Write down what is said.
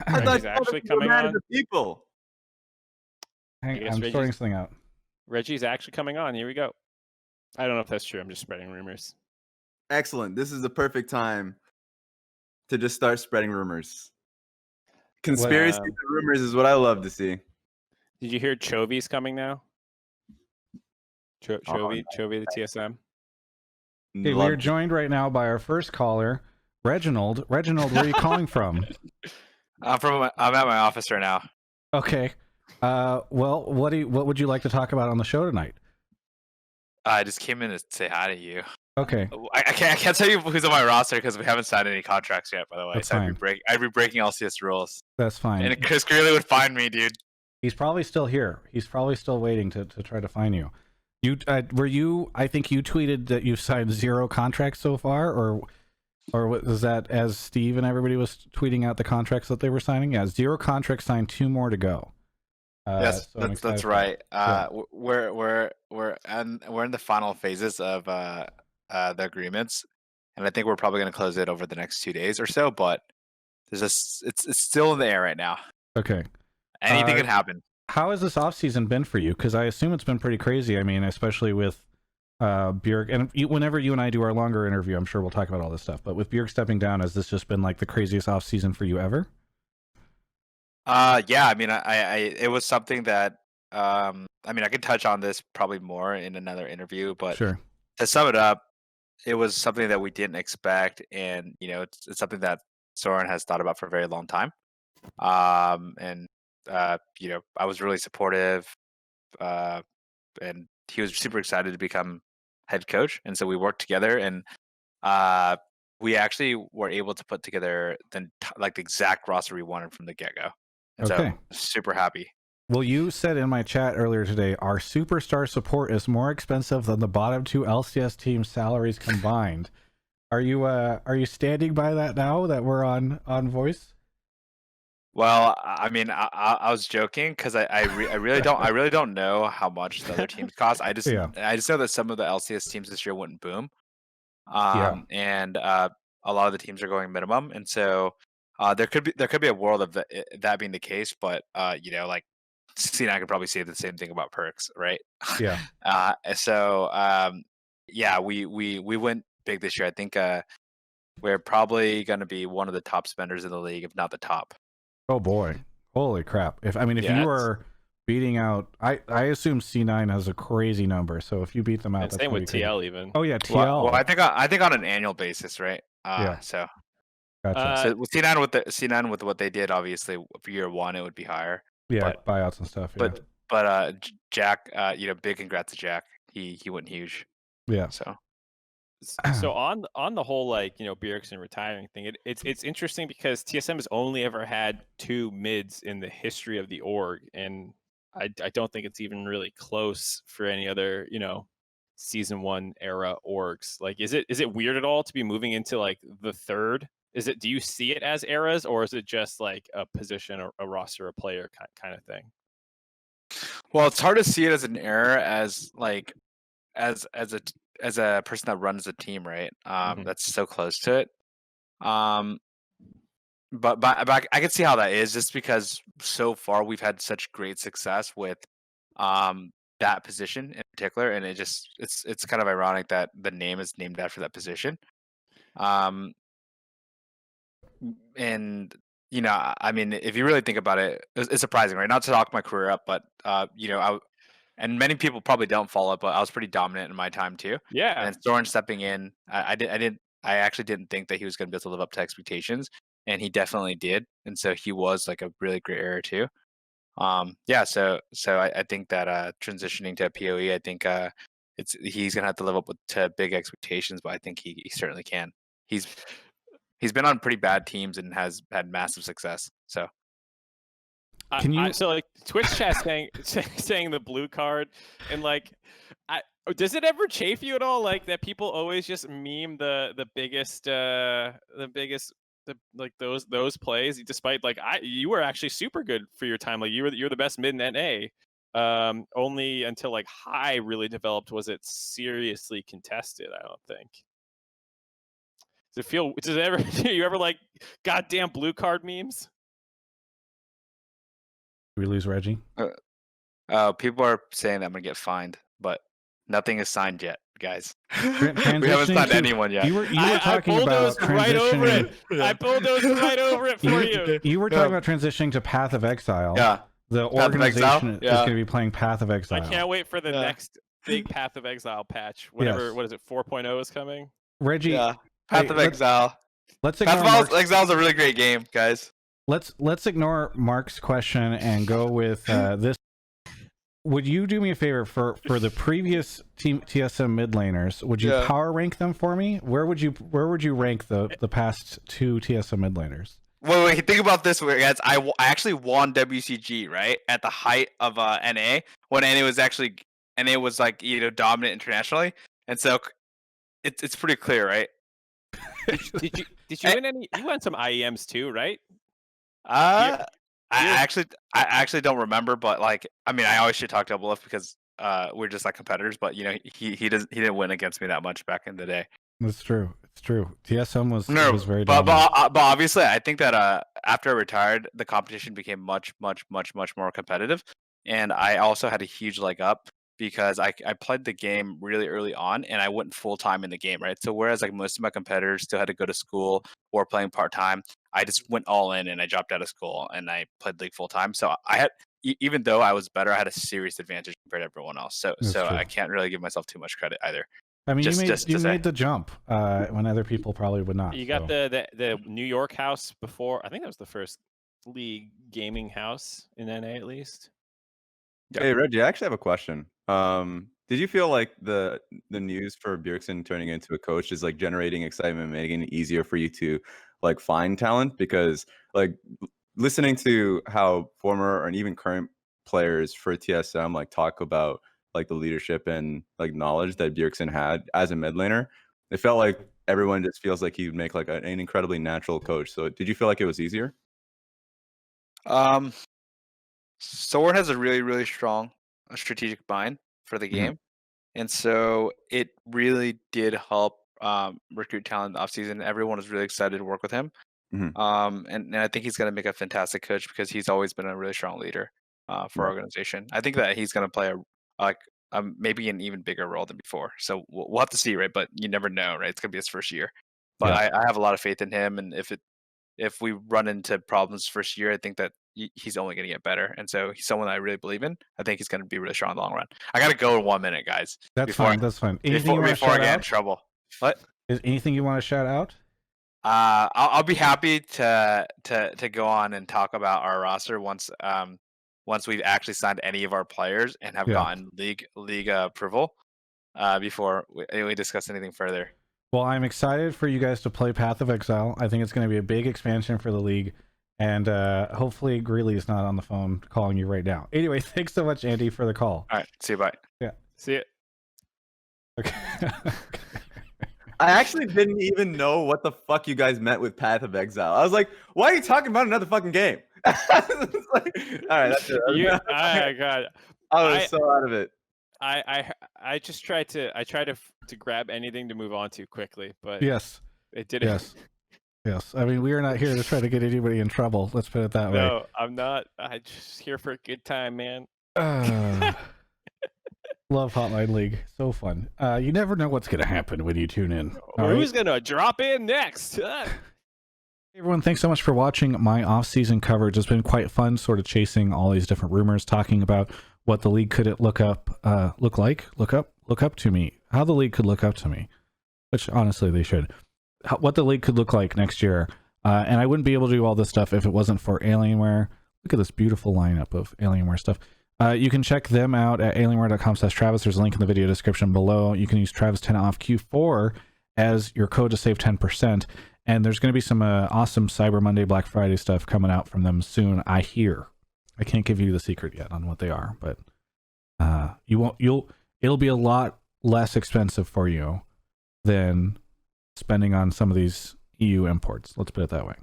I thought Reggie's you actually were coming mad at on. the people. I guess I'm sorting something out. Reggie's actually coming on. Here we go. I don't know if that's true. I'm just spreading rumors. Excellent. This is the perfect time to just start spreading rumors. Conspiracies and rumors is what I love to see. Did you hear Chovy's coming now? Chovy, Oh, Chovy, the TSM. Okay, we are joined right now by our first caller, Reginald. Reginald, where are you calling from? I'm at my office right now. Okay. Well, what would you like to talk about on the show tonight? I just came in to say hi to you. Okay. I can't tell you who's on my roster because we haven't signed any contracts yet. By the way, That's so fine. I'd be breaking LCS rules. That's fine. And Chris Greeley would find me, dude. He's probably still here. He's probably still waiting to try to find you. I think you tweeted that you've signed 0 contracts so far, or was that as Steve and everybody was tweeting out the contracts that they were signing? Yeah, 0 contracts signed, 2 more to go. Yes, so that's right. Yeah. We're in the final phases of the agreements, and I think we're probably going to close it over the next 2 days or so. But it's still in the air right now. Okay. Anything can happen. How has this offseason been for you? Because I assume it's been pretty crazy. I mean, especially with Bjerg. And whenever you and I do our longer interview, I'm sure we'll talk about all this stuff. But with Bjerg stepping down, has this just been like the craziest offseason for you ever? Yeah. I mean, it was something that I mean, I could touch on this probably more in another interview, but Sure. to sum it up, it was something that we didn't expect, and it's something that Soren has thought about for a very long time. And I was really supportive, and he was super excited to become head coach, and so we worked together, and we actually were able to put together the exact roster we wanted from the get-go, and Okay. so super happy. Well, you said in my chat earlier today, our superstar support is more expensive than the bottom 2 LCS teams' salaries combined. Are you standing by that now that we're on voice? Well, I mean, I was joking because I really don't know how much the other teams cost. I just know that some of the LCS teams this year went boom, and a lot of the teams are going minimum, and so there could be a world of that being the case, but like C9 could probably say the same thing about perks, right? Yeah. Yeah, we went big this year. I think we're probably going to be one of the top spenders in the league, if not the top. Oh boy, holy crap! If you are beating out, I assume C9 has a crazy number. So if you beat them out, that's same with TL even. Oh yeah, TL. Well, I think on an annual basis, right? So. Gotcha. So with C9 with what they did, obviously for year 1 it would be higher. Yeah, buyouts and stuff. Yeah. But Jack, big congrats to Jack. He went huge. Yeah. So on the whole, Bjergsen retiring thing, it's interesting because TSM has only ever had 2 mids in the history of the org, and I don't think it's even really close for any other season 1 era orgs. Like, is it weird at all to be moving into like the third? Do you see it as eras, or is it just like a position or a roster, a player kind of thing? Well, it's hard to see it as an era as like as a person that runs a team, right? That's so close to it. But I can see how that is, just because so far we've had such great success with that position in particular, and it's kind of ironic that the name is named after that position. And I mean, if you really think about it, it's surprising, right? Not to talk my career up, but and many people probably don't follow it, but I was pretty dominant in my time too. Yeah. And Soren stepping in, I actually didn't think that he was going to be able to live up to expectations, and he definitely did. And so he was like a really great era too. Yeah. So I think that transitioning to a PoE, I think he's gonna have to live up to big expectations, but I think he certainly can. He's been on pretty bad teams and has had massive success. So. Can you? So like Twitch chat saying the blue card, and like, does it ever chafe you at all? Like that people always just meme the biggest like those plays, despite like you were actually super good for your time. Like you're the best mid in NA. Only until like high really developed was it seriously contested. I don't think. Does it ever? Do you ever like goddamn blue card memes? we lose Reggie? People are saying that I'm gonna get fined, but nothing is signed yet, guys. we haven't Transitioning signed to- anyone yet. You were talking I about bulldozed right over transitioning. it. I bulldozed right over it for you. You were talking about transitioning to Path of Exile. Yeah. The Path of Exile? organization is Yeah. going to be playing Path of Exile. I can't wait for the Yeah. next big Path of Exile patch. Whatever, Yes. what is it? 4.0 is coming. Reggie, Yeah. Path hey, of Exile. let's Path ignore of Exile is a really great game, guys. Let's ignore Mark's question and go with this. Would you do me a favor for the previous TSM mid laners? Would you power rank them for me? Where would you rank the past 2 TSM mid laners? Wait, think about this, guys. I actually won WCG, right, at the height of NA, when NA was like dominant internationally, and so it's pretty clear, right? Did you win any? You won some IEMs too, right? I actually don't remember, but like, I mean, I always should talk to Double F because we're just like competitors, but he didn't win against me that much back in the day. That's true. It's true. TSM was very but dominant. but obviously, I think that after I retired, the competition became much more competitive, and I also had a huge leg up because I played the game really early on, and I went full time in the game, right? So whereas like most of my competitors still had to go to school or playing part time, I just went all in and I dropped out of school and I played League full time. So I had, even though I was better, I had a serious advantage compared to everyone else. So I can't really give myself too much credit either. I mean, you made the jump when other people probably would not. You got the New York house before. I think that was the first League gaming house in NA at least. Yep. Hey Reggie, I actually have a question. Did you feel like the news for Bjergsen turning into a coach is like generating excitement, making it easier for you to like find talent? Because like listening to how former and even current players for TSM like talk about like the leadership and like knowledge that Bjergsen had as a mid laner, it felt like everyone just feels like he'd make like an incredibly natural coach. So did you feel like it was easier? Soren has a really strong strategic mind for the game, and so it really did help recruit talent in the offseason. Everyone was really excited to work with him, and I think he's going to make a fantastic coach because he's always been a really strong leader for our organization. I think that he's going to play maybe an even bigger role than before. So we'll have to see, right? But you never know, right? It's going to be his first year, but I have a lot of faith in him, and if we run into problems first year, I think that he's only going to get better. And so he's someone I really believe in. I think he's going to be really strong in the long run. I got to go in 1 minute, guys. That's fine. Anything before I get in trouble. What? Is anything you want to shout out? I'll be happy to go on and talk about our roster once we've actually signed any of our players and have gotten league approval before we discuss anything further. Well, I'm excited for you guys to play Path of Exile. I think it's going to be a big expansion for the league. And hopefully Greeley is not on the phone calling you right now. Anyway, thanks so much, Andy, for the call. All right. See you. Bye. Yeah. See it. Okay. I actually didn't even know what the fuck you guys meant with Path of Exile. I was like, why are you talking about another fucking game? All right, that's it. God. I was so out of it. I just tried to grab anything to move on to quickly, but yes, it didn't. Yes. I mean, we are not here to try to get anybody in trouble. Let's put it that way. No, I'm not. I'm just here for a good time, man. Love Hotline League. So fun. You never know what's going to happen when you tune in. Who's going to drop in next? Hey everyone, thanks so much for watching my off-season coverage. It's been quite fun sort of chasing all these different rumors, talking about what the league could look up to me. How the league could look up to me, which honestly they should. What the league could look like next year. And I wouldn't be able to do all this stuff if it wasn't for Alienware. Look at this beautiful lineup of Alienware stuff. You can check them out at alienware.com/Travis. There's a link in the video description below. You can use Travis10 off Q4 as your code to save 10%. And there's going to be some awesome Cyber Monday, Black Friday stuff coming out from them soon, I hear. I can't give you the secret yet on what they are, but it'll be a lot less expensive for you than spending on some of these EU imports. Let's put it that way.